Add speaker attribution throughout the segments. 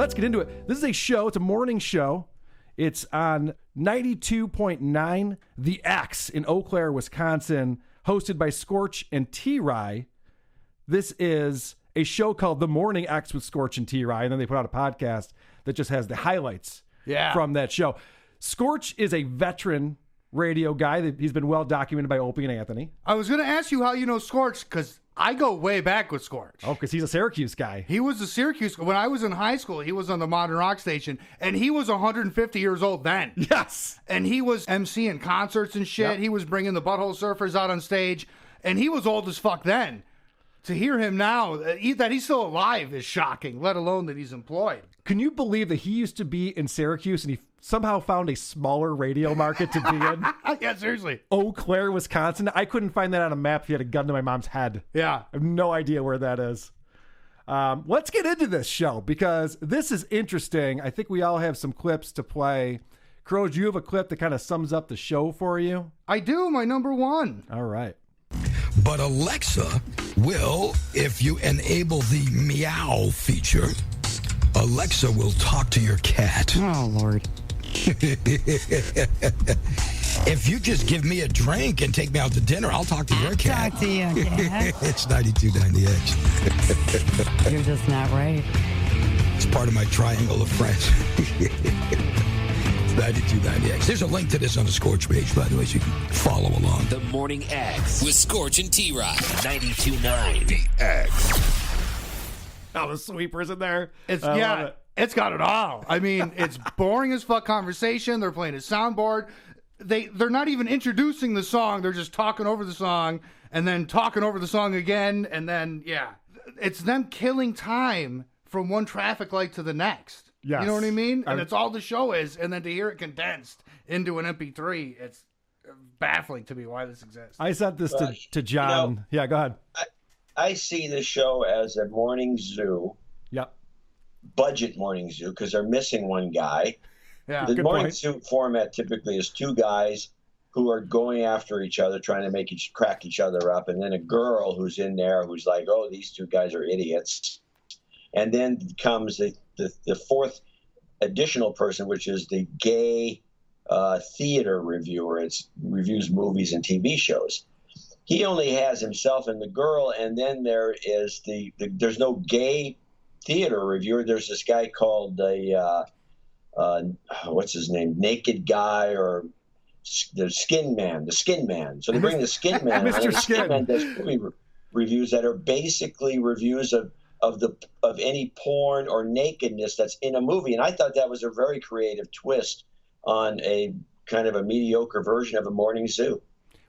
Speaker 1: let's get into it. This is a show. It's a morning show. It's on 92.9 The X in Eau Claire, Wisconsin, hosted by Scorch and T-Rye. This is a show called The Morning X with Scorch and T-Rye, and then they put out a podcast that just has the highlights from that show. Scorch is a veteran radio guy. He's been well documented by Opie and Anthony.
Speaker 2: I was going to ask you how you know Scorch, because I go way back with Scorch.
Speaker 1: Oh, because he's a Syracuse guy.
Speaker 2: He was a Syracuse. When I was in high school, he was on the Modern Rock station, and he was 150 years old then.
Speaker 1: Yes.
Speaker 2: And he was emceeing concerts and shit. Yep. He was bringing the Butthole Surfers out on stage, and he was old as fuck then. To hear him now, that he's still alive is shocking, let alone that he's employed.
Speaker 1: Can you believe that he used to be in Syracuse and he somehow found a smaller radio market to be in?
Speaker 2: Yeah, seriously.
Speaker 1: Eau Claire, Wisconsin. I couldn't find that on a map if you had a gun to my mom's head.
Speaker 2: Yeah.
Speaker 1: I have no idea where that is. Let's get into this show because this is interesting. I think we all have some clips to play. Cros, you have a clip that kind of sums up the show for you?
Speaker 2: I do, my number one.
Speaker 1: All right.
Speaker 3: But Alexa will, if you enable the meow feature, Alexa will talk to your cat.
Speaker 4: Oh, Lord.
Speaker 3: If you just give me a drink and take me out to dinner, I'll talk to your cat.
Speaker 4: Talk to your cat.
Speaker 3: It's 92.9
Speaker 4: You're just not right.
Speaker 3: It's part of my triangle of friends. 92.9 There's a link to this on the Scorch page, by the way, so you can follow along.
Speaker 5: The Morning X with Scorch and T-Rod. 92.9 The
Speaker 3: X.
Speaker 1: Oh, the sweepers in there.
Speaker 2: It's got it all. I mean, it's boring as fuck conversation. They're playing a soundboard. They're not even introducing the song. They're just talking over the song and then talking over the song again. And then, it's them killing time from one traffic light to the next.
Speaker 1: Yes.
Speaker 2: You know what I mean? And it's all the show is. And then to hear it condensed into an MP3, it's baffling to me why this exists.
Speaker 1: I sent this to John. Yeah, go ahead.
Speaker 6: I see the show as a morning zoo.
Speaker 1: Yep.
Speaker 6: Budget morning zoo, because they're missing one guy.
Speaker 2: Yeah.
Speaker 6: The morning zoo format typically is two guys who are going after each other, trying to crack each other up, and then a girl who's in there who's like, oh, these two guys are idiots. And then comes the fourth additional person, which is the gay theater reviewer. It reviews movies and TV shows. He only has himself and the girl, and then there is there's no gay theater reviewer. There's this guy called what's his name? Naked Guy or the Skin Man. So they bring the Skin Man.
Speaker 1: Mr. Skin
Speaker 6: Man does movie reviews that are basically reviews of any porn or nakedness that's in a movie. And I thought that was a very creative twist on a kind of a mediocre version of a morning zoo.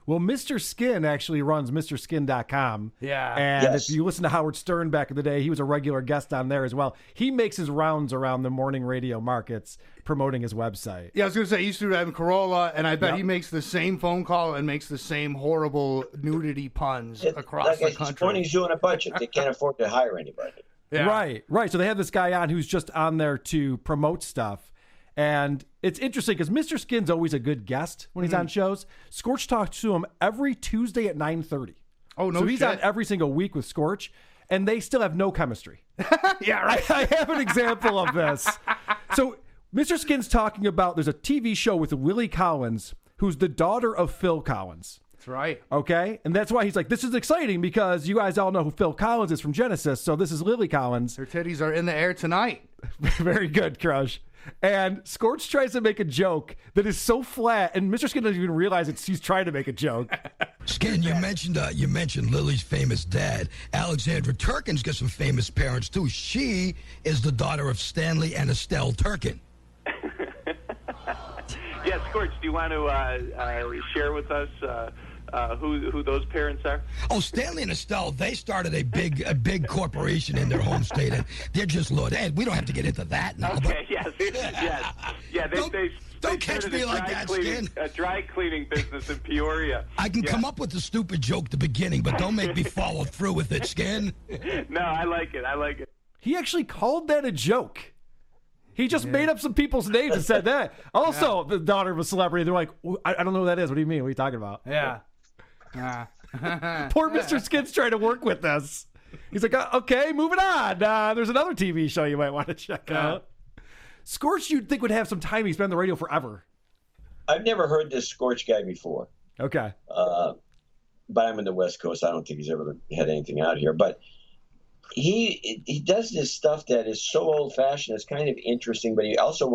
Speaker 1: Well, Mr. Skin actually runs MrSkin.com.
Speaker 2: Yeah.
Speaker 1: And if you listen to Howard Stern back in the day, he was a regular guest on there as well. He makes his rounds around the morning radio markets promoting his website.
Speaker 2: Yeah, I was going to say, he used to do that in Corolla, and I bet he makes the same phone call and makes the same horrible nudity puns across the country.
Speaker 6: It's morning zoo on a budget. They can't afford to hire anybody.
Speaker 1: Yeah. Right. So they have this guy on who's just on there to promote stuff. And it's interesting because Mr. Skin's always a good guest when he's on shows. Scorch talks to him every Tuesday at 9:30.
Speaker 2: Oh, no
Speaker 1: So he's
Speaker 2: shit.
Speaker 1: on every single week with Scorch, and they still have no chemistry.
Speaker 2: Yeah, right.
Speaker 1: I have an example of this. So Mr. Skin's talking about, there's a TV show with Lily Collins, who's the daughter of Phil Collins.
Speaker 2: That's right.
Speaker 1: Okay? And that's why he's like, this is exciting because you guys all know who Phil Collins is from Genesis, so this is Lily Collins.
Speaker 2: Her titties are in the air tonight.
Speaker 1: Very good, Crush. And Scorch tries to make a joke that is so flat, and Mr. Skin doesn't even realize he's trying to make a joke.
Speaker 3: Skin, you mentioned Lily's famous dad. Alexandra Turkin's got some famous parents, too. She is the daughter of Stanley and Estelle Turkin.
Speaker 7: Yeah, Scorch, do you want to share with us who those parents are?
Speaker 3: Oh, Stanley and Estelle, they started a big corporation in their home state, and they're just Lord. Hey, we don't have to get into that now.
Speaker 7: Okay, yes. Yeah,
Speaker 3: Don't catch me like that, Skin.
Speaker 7: A dry cleaning business in Peoria.
Speaker 3: I can come up with the stupid joke at the beginning, but don't make me follow through with it, Skin.
Speaker 7: No, I like it.
Speaker 1: He actually called that a joke. He just made up some people's names and said that. Also, the daughter of a celebrity. They're like, I don't know who that is. What do you mean? What are you talking about?
Speaker 2: Yeah.
Speaker 1: Poor Mr. Skin's trying to work with this. He's like, okay, moving on. There's another TV show you might want to check out. Scorch, you'd think would have some time. He's been on the radio forever.
Speaker 6: I've never heard this Scorch guy before.
Speaker 1: Okay.
Speaker 6: But I'm in the West Coast. I don't think he's ever had anything out here. But he does this stuff that is so old-fashioned. It's kind of interesting, but he also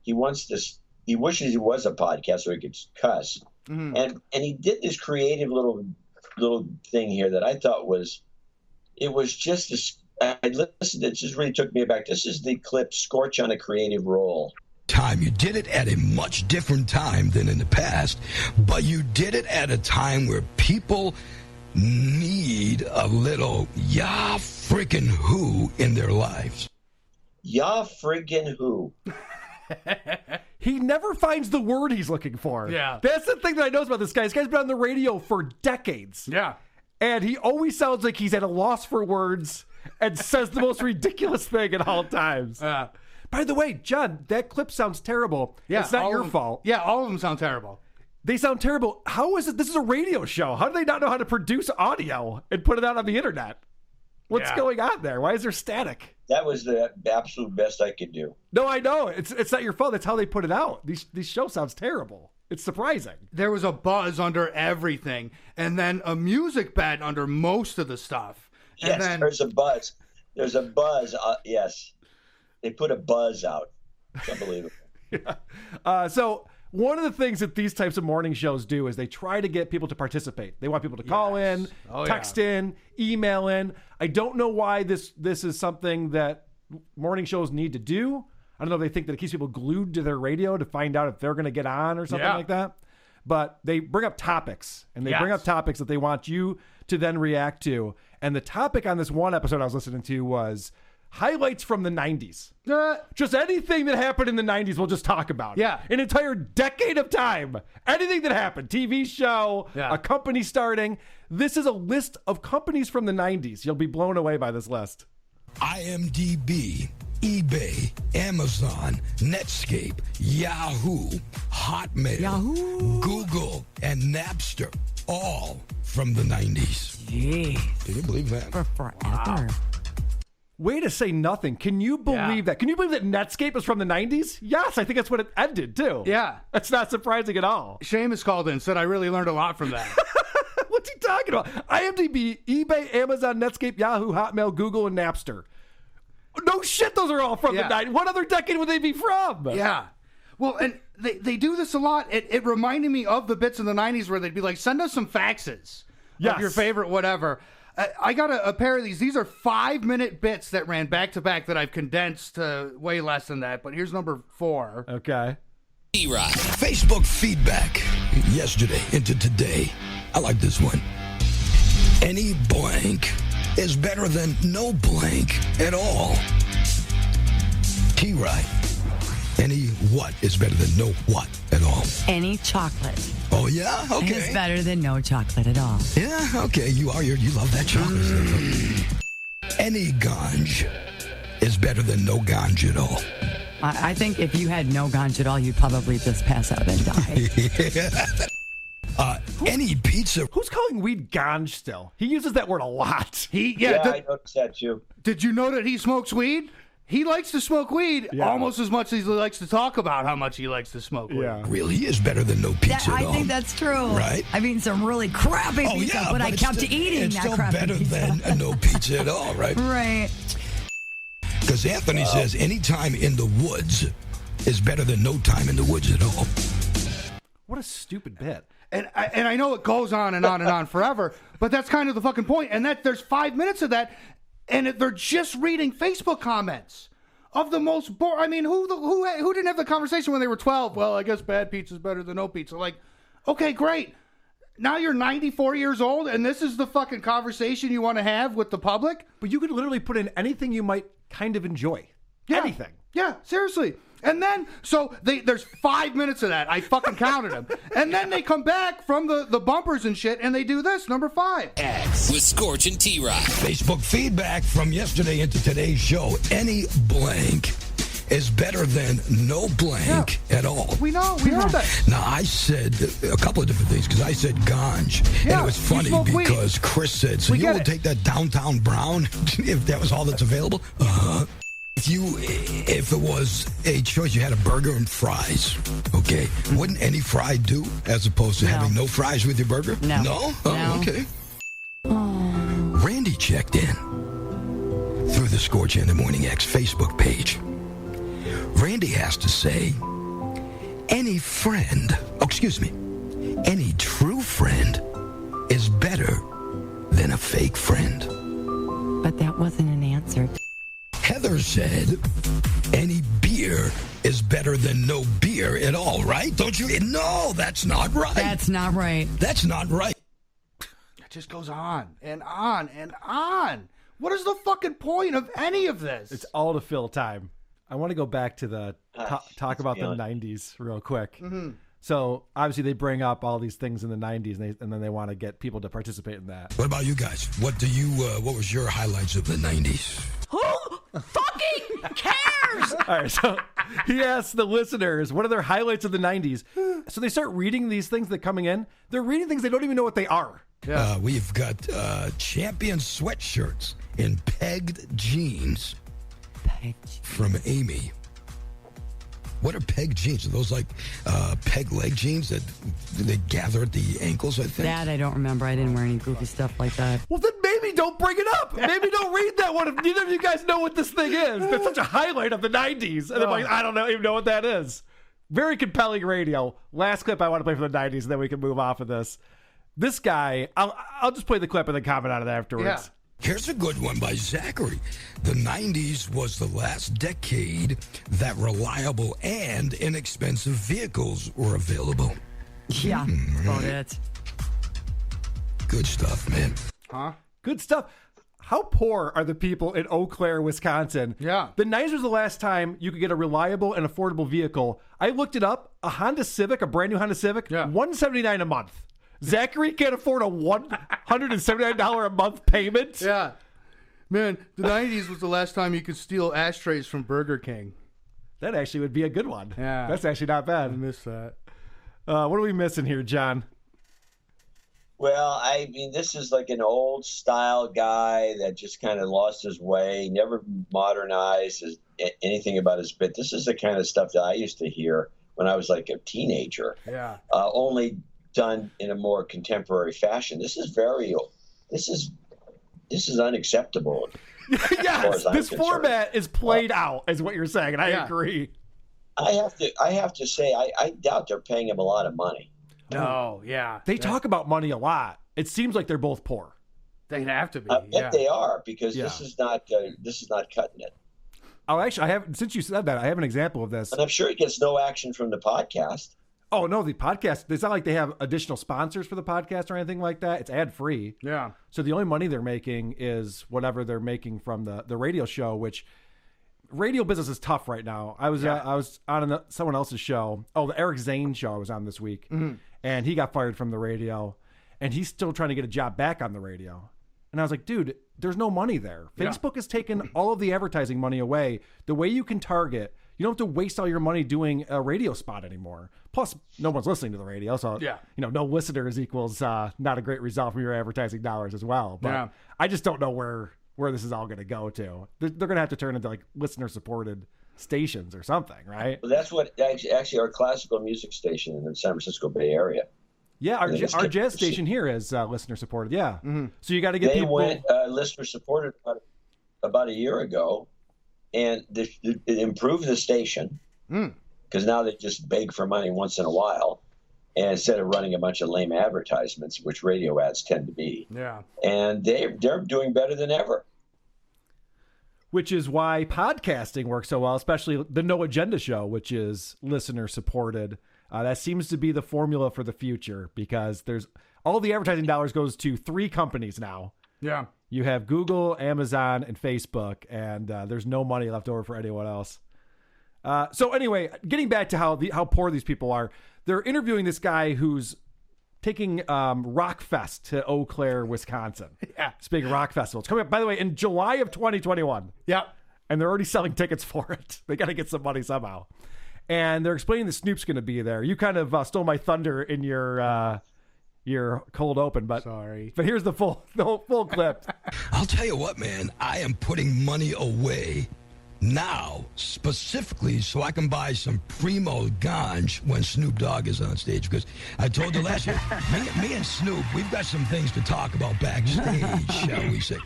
Speaker 6: he wishes he was a podcast so he could cuss. Mm-hmm. And he did this creative little thing here that I thought was just this. I listened. It just really took me aback. This is the clip Scorch on a creative roll.
Speaker 3: Time. You did it at a much different time than in the past, but you did it at a time where people need a little ya friggin' who in their lives.
Speaker 6: Ya friggin' who.
Speaker 1: He never finds the word he's looking for.
Speaker 2: Yeah.
Speaker 1: That's the thing that I know about this guy. This guy's been on the radio for decades.
Speaker 2: Yeah.
Speaker 1: And he always sounds like he's at a loss for words and says the most ridiculous thing at all times. By the way, John, that clip sounds terrible. Yeah, it's not your fault.
Speaker 2: Yeah, all of them sound terrible.
Speaker 1: They sound terrible. How is it? This is a radio show. How do they not know how to produce audio and put it out on the internet? What's going on there? Why is there static?
Speaker 6: That was the absolute best I could do.
Speaker 1: No, I know. It's not your fault. That's how they put it out. These show sounds terrible. It's surprising.
Speaker 2: There was a buzz under everything, and then a music bed under most of the stuff. And
Speaker 6: yes,
Speaker 2: then
Speaker 6: there's a buzz. There's a buzz. Yes. They put a buzz out. It's unbelievable.
Speaker 1: So one of the things that these types of morning shows do is they try to get people to participate. They want people to call in, text in, email in. I don't know why this is something that morning shows need to do. I don't know if they think that it keeps people glued to their radio to find out if they're going to get on or something like that. But they bring up topics, and they bring up topics that they want you to then react to. And the topic on this one episode I was listening to was highlights from the 90s. Just anything that happened in the 90s, we'll just talk about.
Speaker 2: Yeah.
Speaker 1: An entire decade of time. Anything that happened. TV show, a company starting. This is a list of companies from the 90s. You'll be blown away by this list.
Speaker 3: IMDb, eBay, Amazon, Netscape, Yahoo, Hotmail, Google, and Napster. All from the 90s.
Speaker 4: Jeez.
Speaker 3: Can you believe that?
Speaker 4: For forever.
Speaker 1: Way to say nothing. Can you believe that? Can you believe that Netscape is from the 90s? Yes, I think that's what it ended, too.
Speaker 2: Yeah.
Speaker 1: That's not surprising at all.
Speaker 2: Seamus called in and said, I really learned a lot from that.
Speaker 1: What's he talking about? IMDb, eBay, Amazon, Netscape, Yahoo, Hotmail, Google, and Napster. No shit, those are all from the 90s. What other decade would they be from?
Speaker 2: Yeah. Well, and they do this a lot. It reminded me of the bits in the 90s where they'd be like, send us some faxes of your favorite whatever. I got a pair of these. These are 5-minute bits that ran back to back that I've condensed to way less than that. But here's number 4.
Speaker 1: Okay.
Speaker 5: T-Rod.
Speaker 3: Facebook feedback yesterday into today. I like this one. Any blank is better than no blank at all. T-Rod. Any what is better than no what at all?
Speaker 4: Any chocolate
Speaker 3: Oh, yeah? Okay.
Speaker 4: is better than no chocolate at all.
Speaker 3: Yeah, okay. You love that chocolate. Any gonj is better than no gonj at all.
Speaker 4: I think if you had no gonj at all, you'd probably just pass out and die.
Speaker 3: Any pizza.
Speaker 1: Who's calling weed ganj still? He uses that word a lot.
Speaker 6: I noticed that too.
Speaker 2: Did you know that he smokes weed? He likes to smoke weed almost as much as he likes to talk about how much he likes to smoke weed.
Speaker 3: Really is better than no pizza at all.
Speaker 4: I think that's true.
Speaker 3: Right?
Speaker 4: I mean, some really crappy pizza, but I kept eating that crappy pizza.
Speaker 3: It's still better than no pizza at all, right?
Speaker 4: Right.
Speaker 3: Because Anthony says any time in the woods is better than no time in the woods at all.
Speaker 1: What a stupid bit.
Speaker 2: And I know it goes on and on and on forever, but that's kind of the fucking point. And that there's 5 minutes of that, and they're just reading Facebook comments of the most boring. I mean, who didn't have the conversation when they were 12? Well, I guess bad pizza is better than no pizza. Like, okay, great. Now you're 94 years old, and this is the fucking conversation you want to have with the public?
Speaker 1: But you could literally put in anything you might kind of enjoy.
Speaker 2: Yeah.
Speaker 1: Anything.
Speaker 2: Yeah, seriously. And then, so there's 5 minutes of that. I fucking counted them. And then they come back from the bumpers and shit, and they do this, number 5.
Speaker 5: X with Scorch and T-Rod.
Speaker 3: Facebook feedback from yesterday into today's show. Any blank is better than no blank at all.
Speaker 2: We know that.
Speaker 3: Now, I said a couple of different things because I said gonj. And
Speaker 2: Yeah,
Speaker 3: it was
Speaker 2: you
Speaker 3: funny
Speaker 2: smoke weed.
Speaker 3: because Chris said, so
Speaker 2: We
Speaker 3: you
Speaker 2: get
Speaker 3: will
Speaker 2: it.
Speaker 3: take that downtown brown if that was all that's available? If it was a choice, you had a burger and fries, okay, wouldn't any fry do as opposed to having no fries with your burger?
Speaker 4: No.
Speaker 3: No?
Speaker 4: No.
Speaker 3: Oh, okay. Randy checked in through the Scorch in the Morning X Facebook page. Randy has to say, any true friend is better than a fake friend.
Speaker 4: But that wasn't an answer.
Speaker 3: Heather said, any beer is better than no beer at all, right? Don't you? No, that's not right.
Speaker 4: That's not right.
Speaker 3: That's not right.
Speaker 2: It just goes on and on and on. What is the fucking point of any of this?
Speaker 1: It's all to fill time. I want to go back to the talk about the
Speaker 6: beyond.
Speaker 1: 90s real quick.
Speaker 2: Mm-hmm.
Speaker 1: So obviously they bring up all these things in the 90s and then they want to get people to participate in that.
Speaker 3: What about you guys? What was your highlights of the 90s?
Speaker 4: Who fucking cares?
Speaker 1: All right, so he asked the listeners, what are their highlights of the 90s? So they start reading these things that are coming in. They're reading things they don't even know what they are.
Speaker 3: We've got champion sweatshirts in pegged jeans from Amy. What are peg jeans? Are those like peg leg jeans that they gather at the ankles, I think?
Speaker 4: That I don't remember. I didn't wear any goofy stuff like that.
Speaker 1: Well, then maybe don't bring it up. Maybe don't read that one if neither of you guys know what this thing is. That's such a highlight of the 90s. And I'm like, I don't even know what that is. Very compelling radio. Last clip I want to play from the 90s, and then we can move off of this. This guy, I'll just play the clip and then comment on it afterwards.
Speaker 2: Yeah.
Speaker 3: Here's a good one by Zachary. The 90s was the last decade that reliable and inexpensive vehicles were available.
Speaker 4: Yeah, that's about it.
Speaker 3: Good stuff, man.
Speaker 2: Huh?
Speaker 1: Good stuff. How poor are the people in Eau Claire, Wisconsin?
Speaker 2: Yeah.
Speaker 1: The 90s was the last time you could get a reliable and affordable vehicle. I looked it up. A Honda Civic, a brand new Honda Civic, $179 a month. Zachary can't afford a $179 a month payment.
Speaker 2: Yeah. Man, the 90s was the last time you could steal ashtrays from Burger King.
Speaker 1: That actually would be a good one.
Speaker 2: Yeah.
Speaker 1: That's actually not
Speaker 2: I
Speaker 1: bad.
Speaker 2: miss that.
Speaker 1: What are we missing here, John?
Speaker 6: Well, I mean, this is like an old style guy that just kind of lost his way, never modernized anything about his bit. This is the kind of stuff that I used to hear when I was like a teenager.
Speaker 2: Yeah.
Speaker 6: Only done in a more contemporary fashion. This is unacceptable.
Speaker 1: Yes, this
Speaker 6: concerned.
Speaker 1: format is played out, is what you're saying, and I agree.
Speaker 6: I have to say, I doubt they're paying him a lot of money.
Speaker 2: No, yeah.
Speaker 1: They talk about money a lot. It seems like they're both poor.
Speaker 2: They'd have to be.
Speaker 6: I bet they are, because this is not cutting it.
Speaker 1: Oh, actually, since you said that, I have an example of this.
Speaker 6: And I'm sure he gets no action from the podcast.
Speaker 1: Oh, no, the podcast, it's not like they have additional sponsors for the podcast or anything like that. It's ad-free.
Speaker 2: Yeah.
Speaker 1: So the only money they're making is whatever they're making from the radio show, which radio business is tough right now. I was on someone else's show. Oh, the Eric Zane show I was on this week. Mm-hmm. And he got fired from the radio. And he's still trying to get a job back on the radio. And I was like, dude, there's no money there. Facebook has taken all of the advertising money away. The way you can target, you don't have to waste all your money doing a radio spot anymore. Plus, no one's listening to the radio. So, no listeners equals not a great result from your advertising dollars as well. But I just don't know where this is all going to go to. They're going to have to turn into like listener-supported stations or something, right?
Speaker 6: Well, that's what actually our classical music station in the San Francisco Bay Area.
Speaker 1: Yeah, our jazz station here is listener-supported, yeah. Mm-hmm. So you got to get people...
Speaker 6: They went listener-supported about a year ago, and it improved the station, because now they just beg for money once in a while, and instead of running a bunch of lame advertisements, which radio ads tend to be. Yeah. And they're doing better than ever.
Speaker 1: Which is why podcasting works so well, especially the No Agenda show, which is listener-supported. That seems to be the formula for the future, because there's all the advertising dollars goes to 3 companies now.
Speaker 2: Yeah.
Speaker 1: You have Google, Amazon, and Facebook, and there's no money left over for anyone else. So anyway, getting back to how poor these people are, they're interviewing this guy who's taking Rockfest to Eau Claire, Wisconsin. Yeah. It's a big rock festival. It's coming up, by the way, in July of 2021.
Speaker 2: Yeah.
Speaker 1: and they're already selling tickets for it. They got to get some money somehow. And they're explaining that Snoop's going to be there. You kind of stole my thunder in your cold open, but
Speaker 2: sorry.
Speaker 1: But here's the full clip.
Speaker 3: I'll tell you what, man. I am putting money away now, specifically so I can buy some premo gonj when Snoop Dogg is on stage. Because I told you last year, me and Snoop, we've got some things to talk about backstage, shall we say.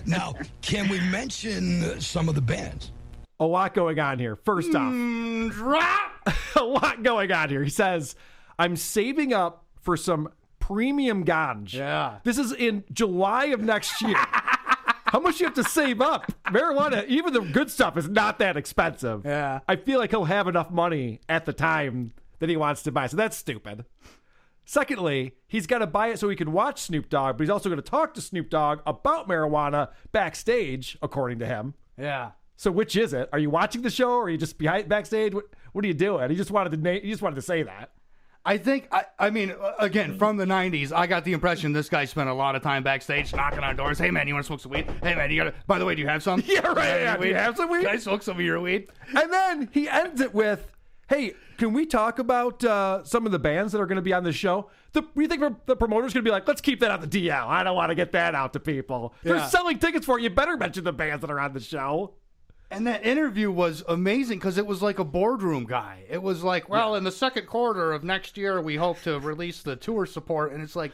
Speaker 3: Now, can we mention some of the bands?
Speaker 1: A lot going on here. First off, a lot going on here. He says, I'm saving up for some premium gonj.
Speaker 2: Yeah.
Speaker 1: This is in July of next year. How much do you have to save up? Marijuana, even the good stuff, is not that expensive.
Speaker 2: Yeah.
Speaker 1: I feel like he'll have enough money at the time that he wants to buy. So that's stupid. Secondly, he's got to buy it so he can watch Snoop Dogg, but he's also going to talk to Snoop Dogg about marijuana backstage, according to him.
Speaker 2: Yeah.
Speaker 1: So which is it? Are you watching the show or are you just behind backstage? What are you doing? He just wanted to say that.
Speaker 2: I think, I mean, again, from the 90s, I got the impression this guy spent a lot of time backstage knocking on doors. Hey, man, you want to smoke some weed? Hey, man, by the way, do you have some?
Speaker 1: Yeah, right. Yeah, do you have some weed?
Speaker 2: Can I smoke some of your weed?
Speaker 1: And then he ends it with, hey, can we talk about some of the bands that are going to be on the show? You think the promoter's going to be like, let's keep that on the DL. I don't want to get that out to people.
Speaker 2: Yeah.
Speaker 1: They're selling tickets for it. You better mention the bands that are on the show.
Speaker 2: And that interview was amazing because it was like a boardroom guy. It was like, well, in the second quarter of next year, we hope to release the tour support. And it's like,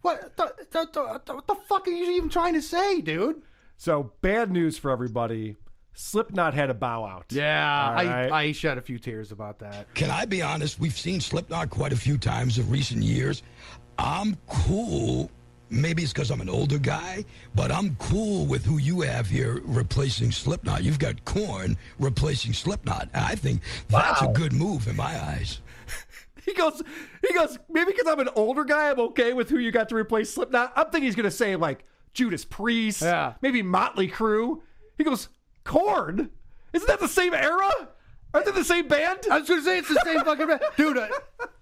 Speaker 2: what the fuck are you even trying to say, dude?
Speaker 1: So bad news for everybody. Slipknot had a bow out.
Speaker 2: Yeah,
Speaker 1: right.
Speaker 2: I shed a few tears about that.
Speaker 3: Can I be honest? We've seen Slipknot quite a few times in recent years. I'm cool. Maybe it's because I'm an older guy, but I'm cool with who you have here replacing Slipknot. You've got Korn replacing Slipknot. I think that's a good move in my eyes.
Speaker 1: He goes, maybe because I'm an older guy, I'm okay with who you got to replace Slipknot. I'm thinking he's going to say, like, Judas Priest, maybe Motley Crue. He goes, Korn? Isn't that the same era? Aren't they the same band?
Speaker 2: I was going to say it's the same fucking band. Dude,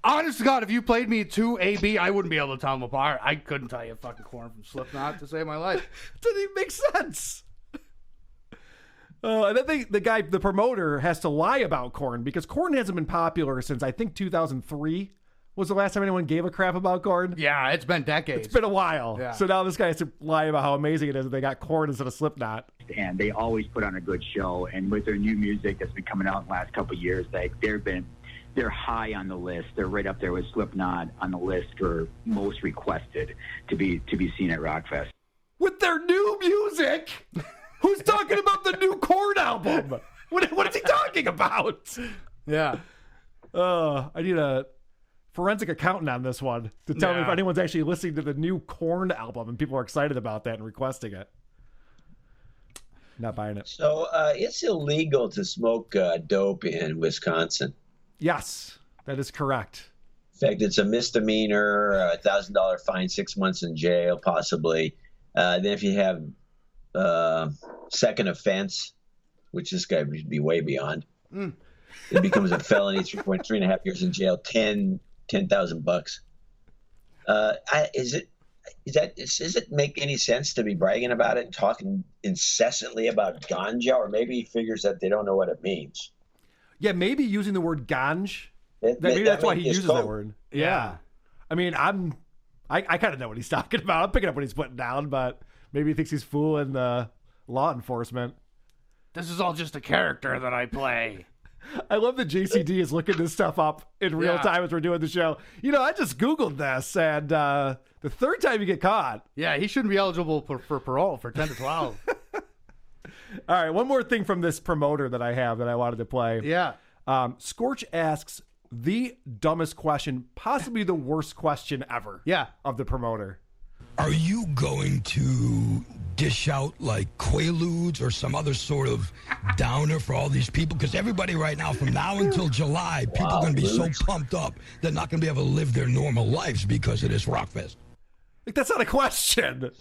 Speaker 2: honest to God, if you played me two AB, I wouldn't be able to tell them apart. I couldn't tell you fucking Korn from Slipknot to save my life.
Speaker 1: Doesn't even make sense. And then the promoter has to lie about Korn because Korn hasn't been popular since I think 2003 was the last time anyone gave a crap about Korn.
Speaker 2: Yeah, it's been decades.
Speaker 1: It's been a while.
Speaker 2: Yeah.
Speaker 1: So now this guy has to lie about how amazing it is that they got Korn instead of Slipknot.
Speaker 8: And they always put on a good show. And with their new music that's been coming out in the last couple of years, they're high on the list. They're right up there with Slipknot on the list for most requested to be seen at Rockfest.
Speaker 1: With their new music? Who's talking about the new Korn album? What is he talking about?
Speaker 2: Yeah.
Speaker 1: I need a forensic accountant on this one to tell me if anyone's actually listening to the new Korn album and people are excited about that and requesting it. Not buying it.
Speaker 6: So it's illegal to smoke dope in Wisconsin.
Speaker 1: Yes, that is correct.
Speaker 6: In fact, it's a misdemeanor, $1,000 fine, 6 months in jail, possibly. Then if you have second offense, which this guy would be way beyond, it becomes a felony, 3.5 years in jail, $10,000. Does it make any sense to be bragging about it and talking incessantly about ganja? Or maybe he figures that they don't know what it means.
Speaker 1: Yeah, maybe using the word ganj. Maybe that's why he uses that word. Yeah. I mean, I kind of know what he's talking about. I'm picking up what he's putting down, but maybe he thinks he's fooling the law enforcement.
Speaker 2: This is all just a character that I play.
Speaker 1: I love that JCD is looking this stuff up in real time as we're doing the show. You know, I just Googled this, and the third time you get caught.
Speaker 2: Yeah, he shouldn't be eligible for parole for 10 to 12.
Speaker 1: All right, one more thing from this promoter that I have that I wanted to play.
Speaker 2: Yeah.
Speaker 1: Scorch asks the dumbest question, possibly the worst question ever.
Speaker 2: Yeah.
Speaker 1: Of the promoter.
Speaker 3: Are you going to dish out like Quaaludes or some other sort of downer for all these people? Because everybody right now, from now until July, people are going to be so pumped up they're not going to be able to live their normal lives because of this Rockfest.
Speaker 1: Like, that's not a question.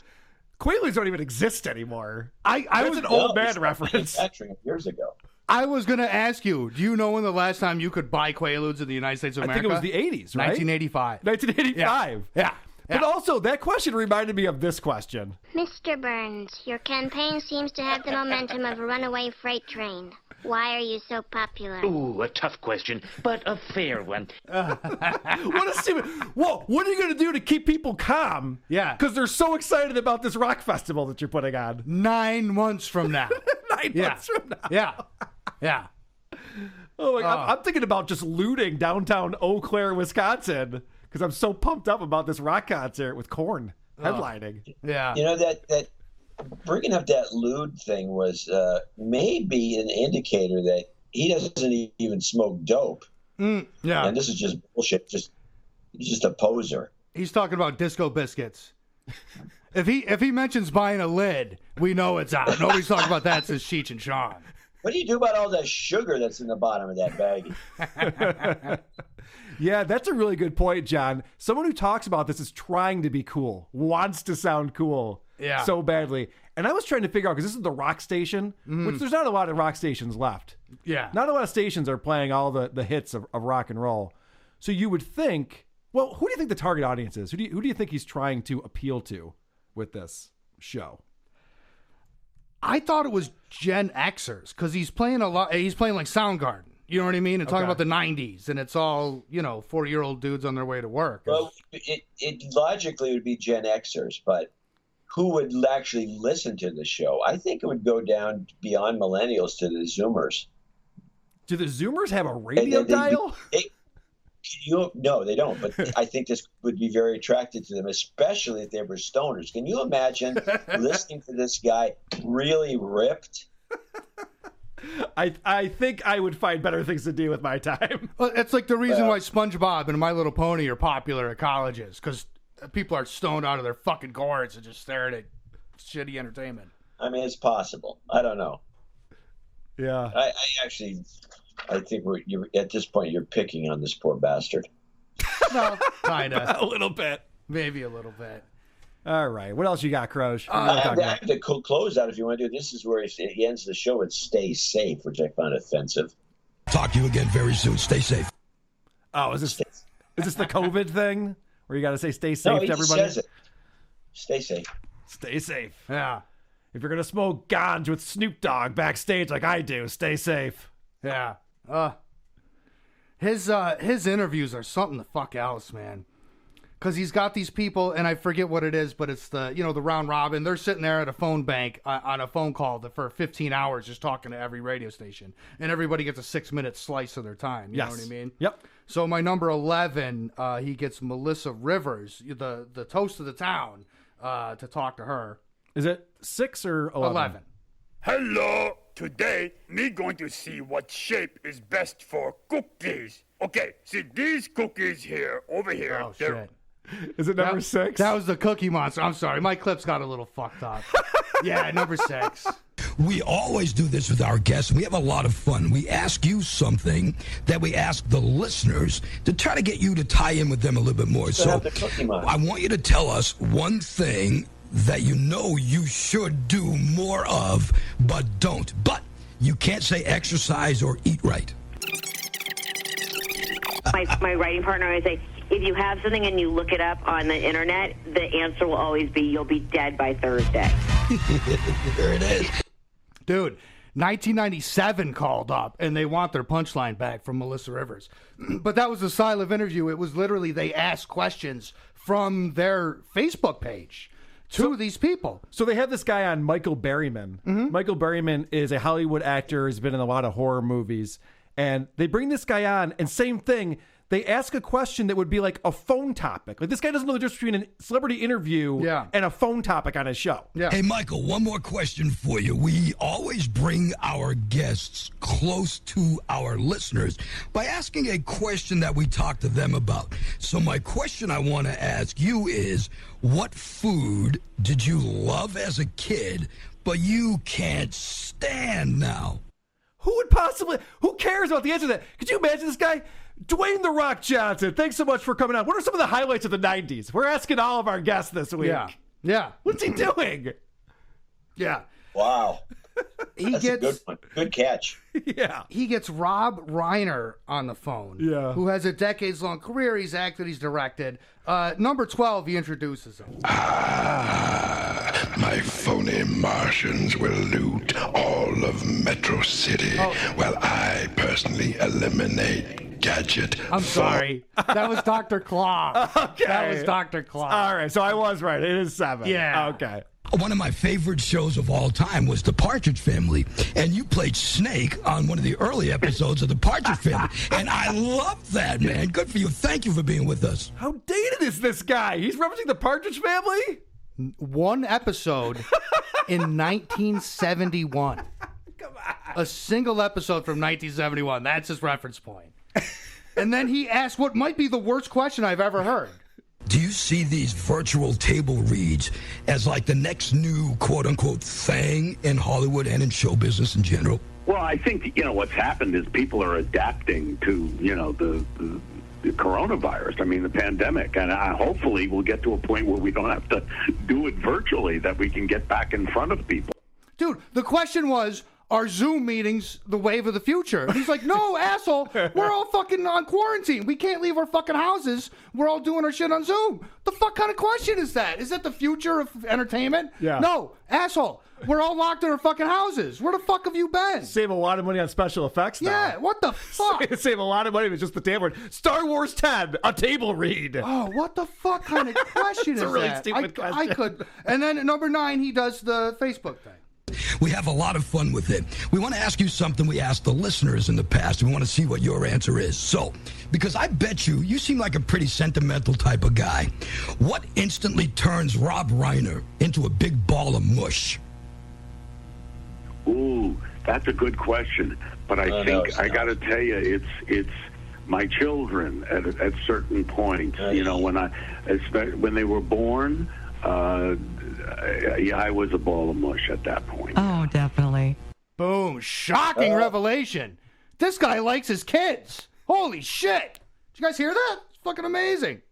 Speaker 1: Quaaludes don't even exist anymore.
Speaker 2: I
Speaker 1: was an old man reference.
Speaker 6: Years ago.
Speaker 2: I was going to ask you, do you know when the last time you could buy Quaaludes in the United States of America?
Speaker 1: I think it was the 80s, right?
Speaker 2: 1985.
Speaker 1: 1985.
Speaker 2: Yeah.
Speaker 1: But also, that question reminded me of this question.
Speaker 9: Mr. Burns, your campaign seems to have the momentum of a runaway freight train. Why are you so popular?
Speaker 10: Ooh, a tough question, but a fair one.
Speaker 1: What a stupid... Whoa, what are you going to do to keep people calm?
Speaker 2: Yeah.
Speaker 1: Because they're so excited about this rock festival that you're putting on.
Speaker 2: 9 months from now.
Speaker 1: 9 months from now.
Speaker 2: Yeah.
Speaker 1: Oh my God. I'm thinking about just looting downtown Eau Claire, Wisconsin, because I'm so pumped up about this rock concert with Korn headlining.
Speaker 2: Yeah.
Speaker 6: You know, that bringing up that lewd thing was maybe an indicator that he doesn't even smoke dope.
Speaker 2: Yeah.
Speaker 6: And this is just bullshit. He's just a poser.
Speaker 2: He's talking about disco biscuits. If he mentions buying a lid, we know it's out. Nobody's talking about that since Cheech and Chong.
Speaker 6: What do you do about all that sugar that's in the bottom of that bag?
Speaker 1: Yeah, that's a really good point, John. Someone who talks about this is trying to be cool, wants to sound cool so badly. And I was trying to figure out, because this is the rock station, which there's not a lot of rock stations left.
Speaker 2: Yeah.
Speaker 1: Not a lot of stations are playing all the hits of rock and roll. So you would think, well, who do you think the target audience is? Who do you think he's trying to appeal to with this show?
Speaker 2: I thought it was Gen Xers, because he's playing a lot. He's playing like Soundgarden. You know what I mean? And talking about the 90s, and it's all, 40-year-old dudes on their way to work.
Speaker 6: Well, it logically would be Gen Xers, but who would actually listen to the show? I think it would go down beyond millennials to the Zoomers.
Speaker 1: Do the Zoomers have a radio dial?
Speaker 6: No, they don't. But I think this would be very attractive to them, especially if they were stoners. Can you imagine listening to this guy really ripped?
Speaker 1: I think I would find better things to do with my time.
Speaker 2: Well, it's like the reason why SpongeBob and My Little Pony are popular at colleges, because people are stoned out of their fucking gourds and just staring at shitty entertainment.
Speaker 6: I mean, it's possible. I don't know.
Speaker 1: Yeah.
Speaker 6: I think you're at this point, you're picking on this poor bastard.
Speaker 2: Well, kind of.
Speaker 1: A little bit.
Speaker 2: Maybe a little bit.
Speaker 1: All right. What else you got, Cros?
Speaker 6: I have to close out if you want to do it. This is where he ends the show with "Stay safe," which I found offensive.
Speaker 3: Talk to you again very soon. Stay safe.
Speaker 1: Oh, is this the COVID thing where you got to say "stay safe" to everybody?
Speaker 6: Says it. Stay safe.
Speaker 1: Stay safe.
Speaker 2: Yeah.
Speaker 1: If you're gonna smoke gonj with Snoop Dogg backstage like I do, stay safe.
Speaker 2: Yeah. His interviews are something the fuck else, man. Because he's got these people, and I forget what it is, but it's the round robin. They're sitting there at a phone bank on a phone call for 15 hours just talking to every radio station. And everybody gets a 6-minute slice of their time. You know what I mean?
Speaker 1: Yep.
Speaker 2: So my number 11, he gets Melissa Rivers, the toast of the town, to talk to her.
Speaker 1: Is it 6 or 11?
Speaker 2: 11.
Speaker 11: Hello. Today, me going to see what shape is best for cookies. Okay, see these cookies here, over here.
Speaker 2: Oh, shit.
Speaker 1: Is it number 6?
Speaker 2: That was the Cookie Monster. I'm sorry. My clips got a little fucked up. Yeah, number 6.
Speaker 3: We always do this with our guests. We have a lot of fun. We ask you something that we ask the listeners to try to get you to tie in with them a little bit more. So I want you to tell us one thing that you should do more of, but don't. But you can't say exercise or eat right.
Speaker 12: My writing partner always say, if you have something and you look it up on the internet, the answer will always be you'll be dead by Thursday.
Speaker 3: There it is.
Speaker 2: Dude, 1997 called up, and they want their punchline back from Melissa Rivers. But that was a silent interview. It was literally they asked questions from their Facebook page to these people.
Speaker 1: So they have this guy on, Michael Berryman.
Speaker 2: Mm-hmm.
Speaker 1: Michael Berryman is a Hollywood actor, has been in a lot of horror movies. And they bring this guy on, and same thing, they ask a question that would be like a phone topic. Like, this guy doesn't know the difference between a celebrity interview and a phone topic on his show.
Speaker 2: Yeah.
Speaker 3: Hey, Michael, one more question for you. We always bring our guests close to our listeners by asking a question that we talk to them about. So my question I want to ask you is, what food did you love as a kid, but you can't stand now?
Speaker 1: Who cares about the answer to that? Could you imagine this guy? Dwayne "The Rock" Johnson, thanks so much for coming on. What are some of the highlights of the 90s? We're asking all of our guests this week.
Speaker 2: Yeah.
Speaker 1: What's he doing?
Speaker 2: Yeah.
Speaker 6: Wow. That's a good one. Good catch.
Speaker 1: Yeah.
Speaker 2: He gets Rob Reiner on the phone, who has a decades-long career. He's acted, he's directed. Number 12, he introduces him.
Speaker 13: My phony Martians will loot all of Metro City, while I personally eliminate Gadget.
Speaker 2: I'm sorry. That was Dr. Claw.
Speaker 1: Okay.
Speaker 2: That was Dr. Claw.
Speaker 1: All right, so I was right. It is 7.
Speaker 2: Yeah.
Speaker 1: Okay.
Speaker 3: One of my favorite shows of all time was The Partridge Family, and you played Snake on one of the early episodes of The Partridge Family, and I loved that, man. Good for you. Thank you for being with us.
Speaker 1: How dated is this guy? He's referencing The Partridge Family?
Speaker 2: One episode in 1971.
Speaker 1: Come on.
Speaker 2: A single episode from 1971. That's his reference point. And then he asked what might be the worst question I've ever heard.
Speaker 3: Do you see these virtual table reads as like the next new quote-unquote thing in Hollywood and in show business in general?
Speaker 14: Well, I think, what's happened is people are adapting to, the coronavirus. I mean, the pandemic. And hopefully we'll get to a point where we don't have to do it virtually, that we can get back in front of people.
Speaker 2: Dude, the question was, are Zoom meetings the wave of the future? And he's like, no, asshole, we're all fucking on quarantine. We can't leave our fucking houses. We're all doing our shit on Zoom. The fuck kind of question is that? Is that the future of entertainment?
Speaker 1: Yeah.
Speaker 2: No, asshole, we're all locked in our fucking houses. Where the fuck have you been?
Speaker 1: Save a lot of money on special effects now.
Speaker 2: Yeah, what the fuck?
Speaker 1: Save a lot of money with just the table read. Star Wars 10, a table read.
Speaker 2: Oh, what the fuck kind of question is
Speaker 1: It's a really
Speaker 2: that?
Speaker 1: stupid question.
Speaker 2: I could. And then at number 9, he does the Facebook thing.
Speaker 3: We have a lot of fun with it. We want to ask you something we asked the listeners in the past. We want to see what your answer is. So, because I bet you seem like a pretty sentimental type of guy. What instantly turns Rob Reiner into a big ball of mush?
Speaker 14: Ooh, that's a good question. But I think I got to tell you, it's my children at certain points. When they were born. I was a ball of mush at that point.
Speaker 4: Oh, definitely.
Speaker 2: Boom. Shocking revelation. This guy likes his kids. Holy shit. Did you guys hear that? It's fucking amazing.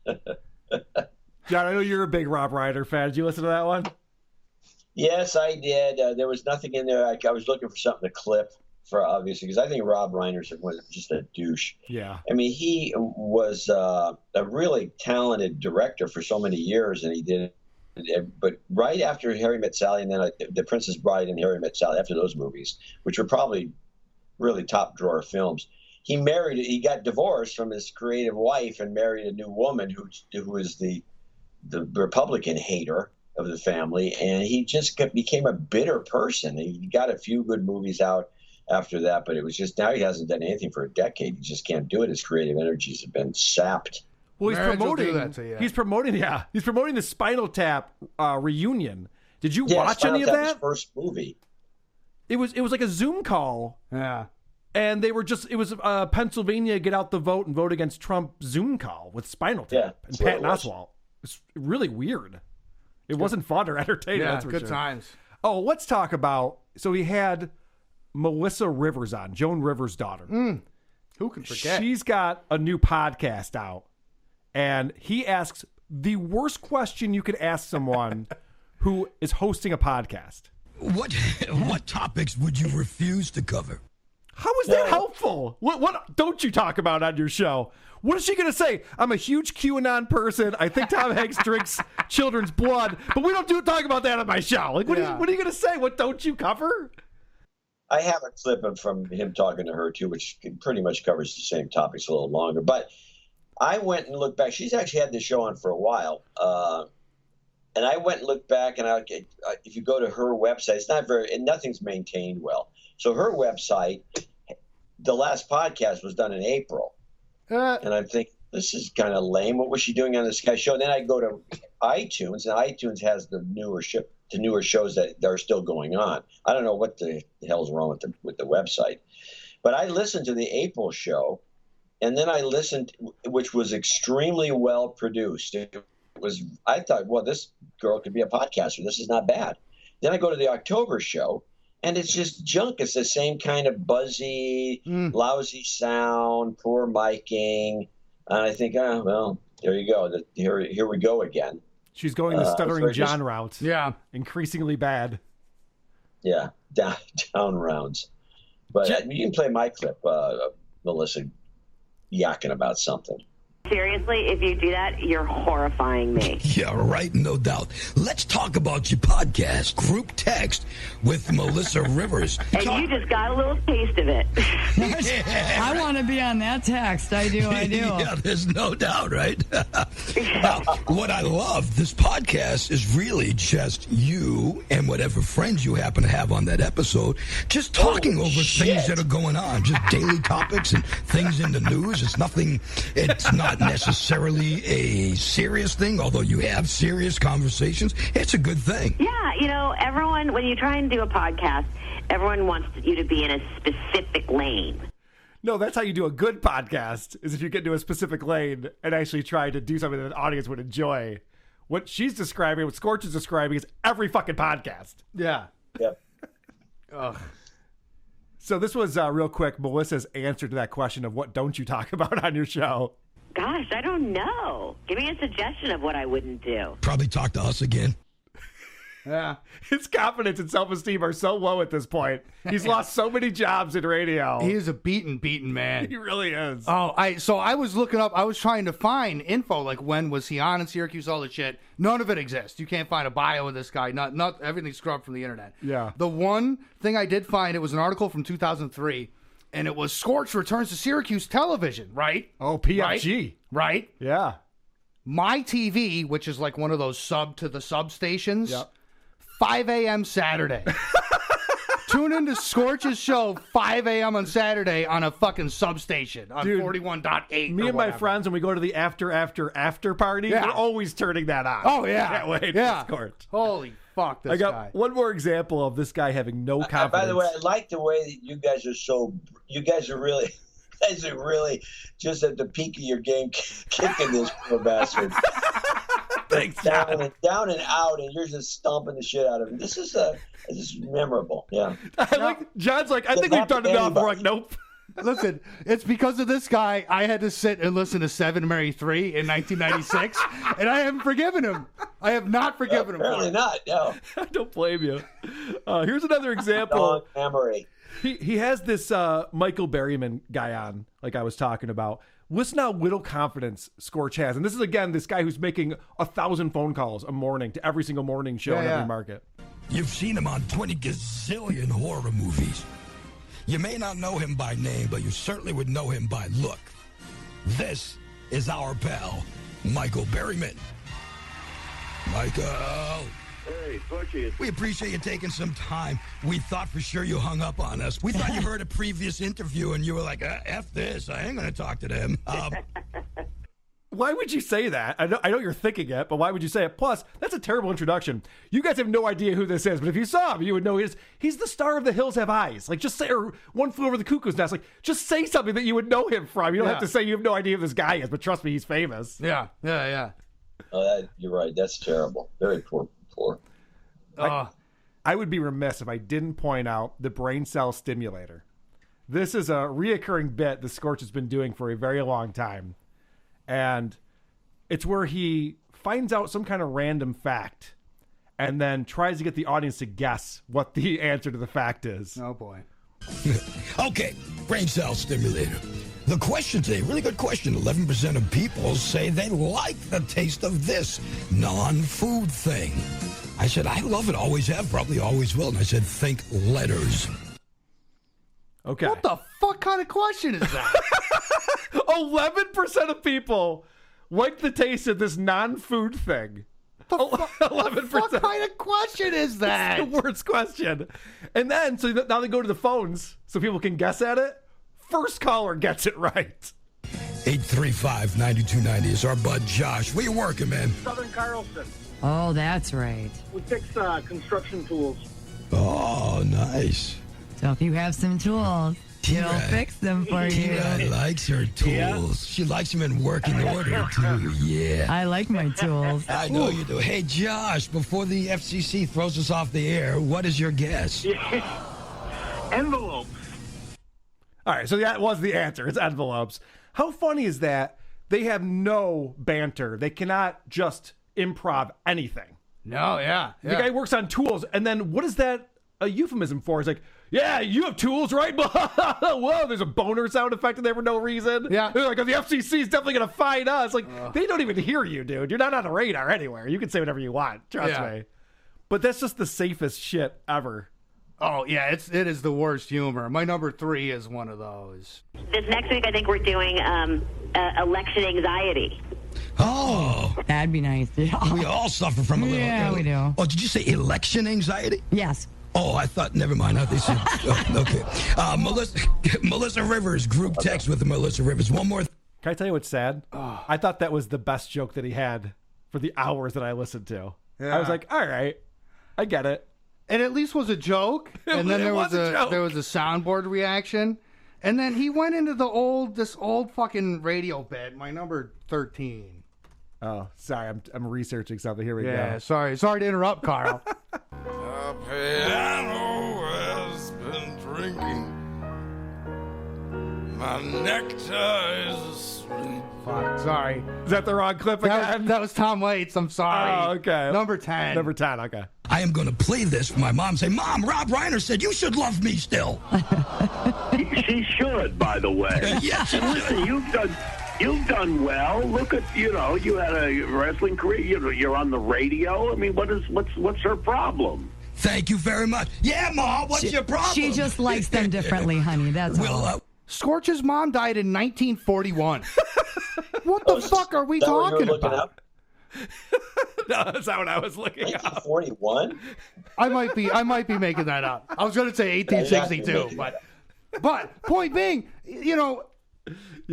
Speaker 1: John, I know you're a big Rob Reiner fan. Did you listen to that one?
Speaker 6: Yes, I did. There was nothing in there. I was looking for something to clip, for obviously, because I think Rob Reiner was just a douche.
Speaker 1: Yeah.
Speaker 6: I mean, he was a really talented director for so many years, and he did. But right after Harry Met Sally, and then The Princess Bride and Harry Met Sally, after those movies, which were probably really top drawer films, he got divorced from his creative wife and married a new woman who was the Republican hater of the family, and he just became a bitter person. He got a few good movies out after that, but it was just, now he hasn't done anything for a decade. He just can't do it. His creative energies have been sapped.
Speaker 1: Well, he's
Speaker 2: Marriage will
Speaker 1: promoting.
Speaker 2: do that to you.
Speaker 1: He's promoting the Spinal Tap reunion. Did you
Speaker 6: Yeah,
Speaker 1: watch
Speaker 6: Spinal
Speaker 1: any of
Speaker 6: Tap,
Speaker 1: that?
Speaker 6: his first movie.
Speaker 1: It was like a Zoom call.
Speaker 2: Yeah.
Speaker 1: And it was Pennsylvania get out the vote and vote against Trump Zoom call with Spinal Tap and
Speaker 6: what
Speaker 1: Pat
Speaker 6: it was.
Speaker 1: Oswalt. It's really weird. It wasn't fun or entertaining.
Speaker 2: Yeah,
Speaker 1: that's for
Speaker 2: good
Speaker 1: sure.
Speaker 2: times.
Speaker 1: Oh, let's talk about. So he had Melissa Rivers on, Joan Rivers' daughter.
Speaker 2: Who can forget?
Speaker 1: She's got a new podcast out, and he asks the worst question you could ask someone who is hosting a podcast.
Speaker 3: What topics would you refuse to cover?
Speaker 1: How is that helpful? What don't you talk about on your show? What is she going to say? I'm a huge QAnon person. I think Tom Hanks drinks children's blood, but we don't talk about that on my show. Like, what are you going to say? What don't you cover?
Speaker 6: I have a clip from him talking to her, too, which pretty much covers the same topics a little longer. But I went and looked back. She's actually had this show on for a while. And I went and looked back, and if you go to her website, it's not and nothing's maintained well. So her website, the last podcast was done in April. And I'm thinking, this is kind of lame. What was she doing on this guy's show? And then I go to iTunes, and iTunes has the newer shows that are still going on. I don't know what the hell's wrong with the website. But I listened to the April show, and then I listened, which was extremely well produced. I thought, well, this girl could be a podcaster. This is not bad. Then I go to the October show, and it's just junk. It's the same kind of buzzy, lousy sound, poor miking. And I think, oh, well, there you go. Here we go again.
Speaker 1: She's going the stuttering John route.
Speaker 2: Yeah.
Speaker 1: Increasingly bad.
Speaker 6: Yeah, down rounds. But you can play my clip, Melissa, yakking about something.
Speaker 12: Seriously, if you do that, you're horrifying me.
Speaker 3: Yeah, right, no doubt. Let's talk about your podcast, Group Text with Melissa Rivers.
Speaker 12: And you just got a little taste of it.
Speaker 4: I want to be on that text. I do.
Speaker 3: Yeah, there's no doubt, right? Now, what I love, this podcast is really just you and whatever friends you happen to have on that episode, just talking over things that are going on, just daily topics and things in the news. It's not necessarily a serious thing, although you have serious conversations. It's a good thing.
Speaker 12: Yeah, everyone, when you try and do a podcast, everyone wants you to be in a specific lane.
Speaker 1: No, that's how you do a good podcast, is if you get into a specific lane and actually try to do something that an audience would enjoy. What she's describing, what Scorch is describing, is every fucking podcast.
Speaker 2: Yeah.
Speaker 6: Yep.
Speaker 2: Ugh.
Speaker 1: So this was, real quick, Melissa's answer to that question of what don't you talk about on your show.
Speaker 12: Gosh, I don't know. Give me a suggestion of what I wouldn't do.
Speaker 3: Probably talk to us again.
Speaker 2: Yeah.
Speaker 1: His confidence and self-esteem are so low at this point. He's lost so many jobs in radio.
Speaker 2: He is a beaten man.
Speaker 1: He really is.
Speaker 2: So I was looking up, I was trying to find info, like when was he on in Syracuse, all that shit. None of it exists. You can't find a bio of this guy. Not everything's scrubbed from the internet.
Speaker 1: Yeah.
Speaker 2: The one thing I did find, it was an article from 2003, and it was Scorch returns to Syracuse television, right?
Speaker 1: Oh, PFG.
Speaker 2: Right?
Speaker 1: Yeah.
Speaker 2: My TV, which is like one of those sub stations.
Speaker 1: Yep.
Speaker 2: 5 a.m. Saturday. Tune into Scorch's show 5 a.m. on Saturday on a fucking substation on 41.8.
Speaker 1: Me and my friends, when we go to the after party, we're always turning that on.
Speaker 2: Oh, yeah.
Speaker 1: Can't wait
Speaker 2: Yeah.
Speaker 1: for Scorch.
Speaker 2: Holy fuck, this
Speaker 1: I got
Speaker 2: guy.
Speaker 1: one more example of this guy having no confidence.
Speaker 6: By the way, I like the way that you guys are really just at the peak of your game kicking this poor bastard.
Speaker 1: Thanks,
Speaker 6: down and out, and you're just stomping the shit out of him. This is memorable. Yeah.
Speaker 1: John's like, I think we've done enough. We're like, nope.
Speaker 2: Listen, it's because of this guy I had to sit and listen to 7 Mary 3 in 1996, and I haven't forgiven him. I have not forgiven him.
Speaker 6: Apparently not, no.
Speaker 1: I don't blame you. Here's another example.
Speaker 6: Memory.
Speaker 1: He has this Michael Berryman guy on, like I was talking about. Listen how little confidence Scorch has. And this is, again, this guy who's making 1,000 phone calls a morning to every single morning show in every market.
Speaker 3: You've seen him on 20 gazillion horror movies. You may not know him by name, but you certainly would know him by look. This is our pal, Michael Berryman. Michael.
Speaker 14: Hey, Scorchy.
Speaker 3: We appreciate you taking some time. We thought for sure you hung up on us. We thought you heard a previous interview and you were like, F this, I ain't going to talk to them.
Speaker 1: Why would you say that? I know you're thinking it, but why would you say it? Plus, that's a terrible introduction. You guys have no idea who this is, but if you saw him, you would know he's the star of The Hills Have Eyes. Like, just say, or One Flew Over the Cuckoo's Nest. Like, just say something that you would know him from. You don't have to say you have no idea who this guy is, but trust me, he's famous.
Speaker 2: Yeah.
Speaker 6: Oh, you're right. That's terrible. Very poor.
Speaker 1: I would be remiss if I didn't point out the brain cell stimulator. This is a reoccurring bit the Scorch has been doing for a very long time. And it's where he finds out some kind of random fact and then tries to get the audience to guess what the answer to the fact is.
Speaker 2: Oh, boy.
Speaker 3: Okay, brain cell stimulator. The question today, really good question. 11% of people say they like the taste of this non-food thing. I said, I love it, always have, probably always will. And I said, think letters.
Speaker 1: Okay.
Speaker 2: What the fuck kind of question is that?
Speaker 1: 11% of people like the taste of this non-food thing.
Speaker 2: 11%. What kind of question is that?
Speaker 1: It's the worst question. And then, so now they go to the phones so people can guess at it. First caller gets it right.
Speaker 3: 835-9290 is our bud Josh. Where you working, man?
Speaker 15: Southern Carlson.
Speaker 4: Oh, that's right.
Speaker 15: We fix construction tools.
Speaker 3: Oh, nice.
Speaker 4: So if you have some tools, she'll fix them for you.
Speaker 3: T-Rod likes her tools. Yeah. She likes them in working order, too. Yeah.
Speaker 4: I like my tools.
Speaker 3: I know you do. Hey, Josh, before the FCC throws us off the air, what is your guess?
Speaker 15: Envelopes.
Speaker 1: All right, so that was the answer. It's envelopes. How funny is that? They have no banter. They cannot just improv anything.
Speaker 2: No, yeah.
Speaker 1: The guy works on tools, and then what is that a euphemism for. It's like, yeah, you have tools, right? Whoa, there's a boner sound effect in there for no reason.
Speaker 2: Yeah.
Speaker 1: They're like, oh, the FCC is definitely going to fine us. Like, they don't even hear you, dude. You're not on the radar anywhere. You can say whatever you want. Trust me. But that's just the safest shit ever.
Speaker 2: Oh, yeah, it is the worst humor. My number 3 is one of those.
Speaker 12: This next week, I think we're doing election anxiety.
Speaker 4: Oh, that'd be nice. Yeah.
Speaker 3: We all suffer from a little.
Speaker 4: Yeah, we do.
Speaker 3: Oh, did you say election anxiety?
Speaker 4: Yes.
Speaker 3: Oh, I thought, never mind. I thought they said, okay. Melissa Rivers, group text with Melissa Rivers. One more.
Speaker 1: Can I tell you what's sad? I thought that was the best joke that he had for the hours that I listened to.
Speaker 2: Yeah.
Speaker 1: I was like, all right, I get it.
Speaker 2: It at least was a joke, and then there was a soundboard reaction, and then he went into this old fucking radio bit. My number 13.
Speaker 1: Oh, sorry, I'm researching something. Here we
Speaker 2: Yeah,
Speaker 1: go.
Speaker 2: sorry to interrupt, Carl.
Speaker 13: The piano has been drinking. My nectar is asleep.
Speaker 2: Fuck, sorry.
Speaker 1: Is that the wrong clip again?
Speaker 2: That was Tom Waits. I'm sorry.
Speaker 1: Oh, okay.
Speaker 2: Number 10.
Speaker 1: Number 10, okay.
Speaker 3: I am going to play this for my mom. Say, Mom, Rob Reiner said you should love me still.
Speaker 14: She should, by the way.
Speaker 3: Yes,
Speaker 14: And listen, you've done well. Look at, you had a wrestling career. You're on the radio. I mean, what's her problem?
Speaker 3: Thank you very much. Yeah, Mom, what's your problem?
Speaker 4: She just likes them differently, honey. That's all.
Speaker 2: Scorch's mom died in 1941. What the fuck are we
Speaker 6: Is that what
Speaker 2: talking
Speaker 6: you're looking
Speaker 2: about?
Speaker 6: up?
Speaker 1: No, that's not what I was looking up.
Speaker 6: 1941?
Speaker 2: I might be making that up. I was going to say 1862, but point being,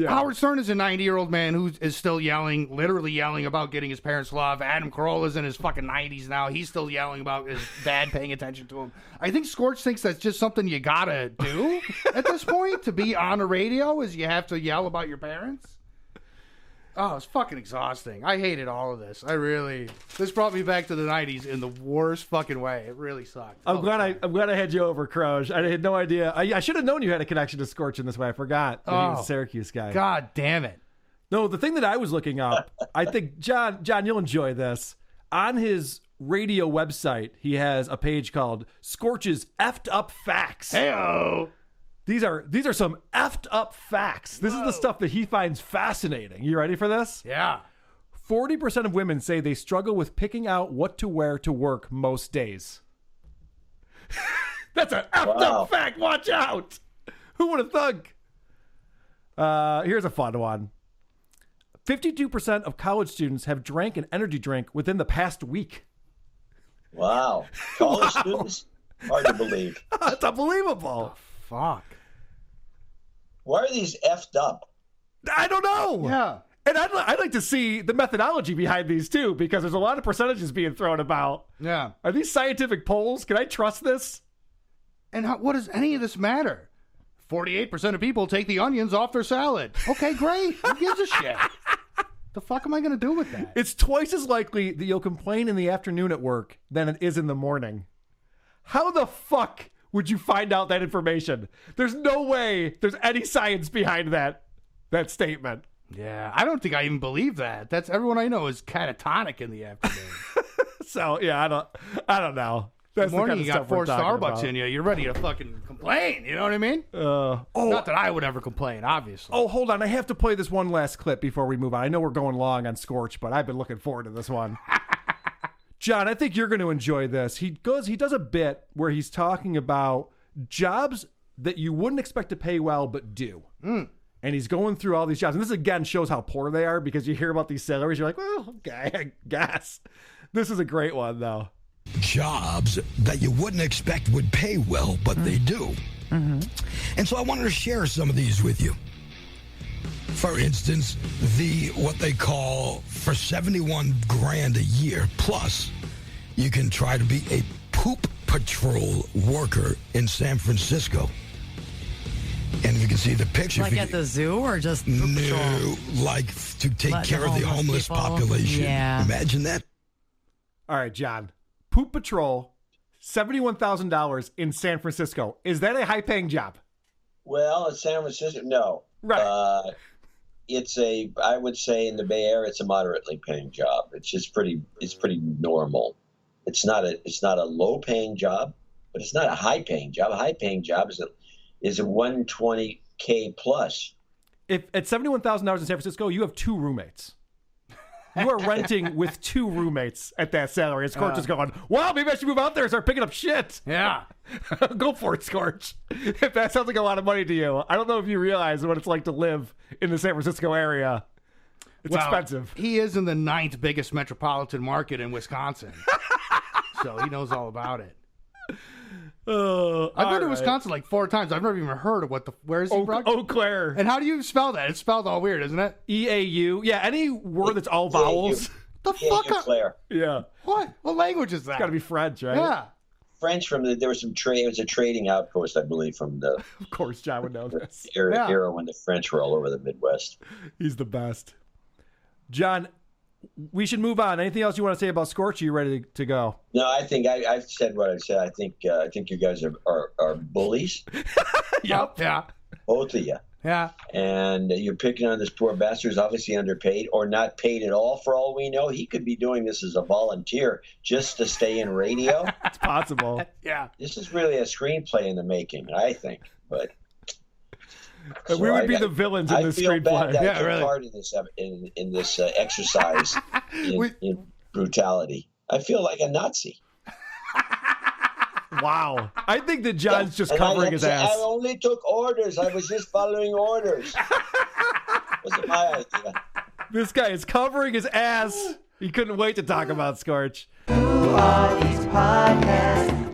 Speaker 2: Howard Stern is a 90-year-old man who is still literally yelling about getting his parents' love. Adam Carolla is in his fucking 90s now. He's still yelling about his dad paying attention to him. I think Scorch thinks that's just something you gotta do at this point to be on the radio, is you have to yell about your parents. Oh, it's fucking exhausting. I hated all of this. This brought me back to the 90s in the worst fucking way. It really sucked.
Speaker 1: I'm glad I had you over, Cros. I had no idea. I should have known you had a connection to Scorch in this way. I forgot that he was a Syracuse guy.
Speaker 2: God damn it.
Speaker 1: No, the thing that I was looking up, I think, John, you'll enjoy this. On his radio website, he has a page called Scorch's Effed Up Facts.
Speaker 2: Hey-o.
Speaker 1: These are some effed up facts. This is the stuff that he finds fascinating. You ready for this?
Speaker 2: Yeah.
Speaker 1: 40% of women say they struggle with picking out what to wear to work most days. That's an effed up fact. Watch out. Who would have thunk? Here's a fun one. 52% of college students have drank an energy drink within the past week.
Speaker 6: Wow. College students? Hard to believe.
Speaker 1: That's unbelievable.
Speaker 2: Fuck.
Speaker 6: Why are these effed up?
Speaker 1: I don't know.
Speaker 2: Yeah.
Speaker 1: And I'd like to see the methodology behind these, too, because there's a lot of percentages being thrown about.
Speaker 2: Yeah.
Speaker 1: Are these scientific polls? Can I trust this?
Speaker 2: And what does any of this matter? 48% of people take the onions off their salad. Okay, great. Who gives a shit? The fuck am I going to do with that?
Speaker 1: It's twice as likely that you'll complain in the afternoon at work than it is in the morning. How the fuck would you find out that information? There's no way there's any science behind that statement.
Speaker 2: Yeah, I don't think I even believe that. That's everyone I know is catatonic in the afternoon.
Speaker 1: So, yeah, I don't know. That's
Speaker 2: the morning
Speaker 1: the
Speaker 2: you
Speaker 1: kind of
Speaker 2: got 4
Speaker 1: stuff we're talking
Speaker 2: Starbucks
Speaker 1: about.
Speaker 2: in you, you're ready to fucking complain. You know what I mean? Not that I would ever complain, obviously.
Speaker 1: Oh, hold on. I have to play this one last clip before we move on. I know we're going long on Scorch, but I've been looking forward to this one. John, I think you're going to enjoy this. He does a bit where he's talking about jobs that you wouldn't expect to pay well, but do. And he's going through all these jobs. And this, again, shows how poor they are, because you hear about these salaries. You're like, well, okay, I guess. This is a great one, though.
Speaker 3: Jobs that you wouldn't expect would pay well, but they do.
Speaker 4: Mm-hmm.
Speaker 3: And so I wanted to share some of these with you. For instance, what they call for 71 grand a year plus, you can try to be a poop patrol worker in San Francisco. And you can see the picture.
Speaker 4: Like at the zoo or just poop patrol?
Speaker 3: No, like to take
Speaker 4: Let
Speaker 3: care of the homeless
Speaker 4: people?
Speaker 3: population.
Speaker 4: Yeah.
Speaker 3: Imagine that.
Speaker 1: All right, John. Poop patrol, $71,000 in San Francisco. Is that a high-paying job?
Speaker 6: Well, in San Francisco, no.
Speaker 1: Right.
Speaker 6: I would say in the Bay Area, it's a moderately paying job. It's pretty normal. It's not a low paying job, but it's not a high-paying job. A high-paying job is a $120K plus.
Speaker 1: If at $71,000 in San Francisco, you have 2 roommates. You are renting with 2 roommates at that salary. And Scorch is going, wow, maybe I should move out there and start picking up shit.
Speaker 2: Yeah.
Speaker 1: Go for it, Scorch. If that sounds like a lot of money to you, I don't know if you realize what it's like to live in the San Francisco area. It's expensive.
Speaker 2: He is in the 9th biggest metropolitan market in Wisconsin. So he knows all about it. I've been to Wisconsin like 4 times. I've never even heard of where is he from?
Speaker 1: Eau Claire.
Speaker 2: And how do you spell that? It's spelled all weird, isn't it?
Speaker 1: EAU. Yeah, any word that's all vowels.
Speaker 2: The fuck?
Speaker 6: Claire.
Speaker 1: Yeah.
Speaker 2: What language is that?
Speaker 1: It's got to be French, right?
Speaker 2: Yeah.
Speaker 6: French there was some trade. It was a trading outpost, I believe, from the.
Speaker 1: Of course, John would know this.
Speaker 6: Era when the French were all over the Midwest.
Speaker 1: He's the best. John, we should move on. Anything else you want to say about Scorch? Are you ready to go?
Speaker 6: No, I think I've said what I said. I think you guys are bullies.
Speaker 2: Yep. Yeah.
Speaker 6: Both of you.
Speaker 2: Yeah.
Speaker 6: And you're picking on this poor bastard who's obviously underpaid or not paid at all for all we know. He could be doing this as a volunteer just to stay in radio.
Speaker 1: It's possible.
Speaker 2: Yeah.
Speaker 6: This is really a screenplay in the making, I think. But
Speaker 1: we would be the villains in this screenplay.
Speaker 6: I took part in this exercise in brutality. I feel like a Nazi.
Speaker 1: Wow. I think that John's just covering his ass.
Speaker 6: I only took orders. I was just following orders. Wasn't my idea.
Speaker 1: This guy is covering his ass. He couldn't wait to talk about Scorch.
Speaker 16: Who are these podcasts?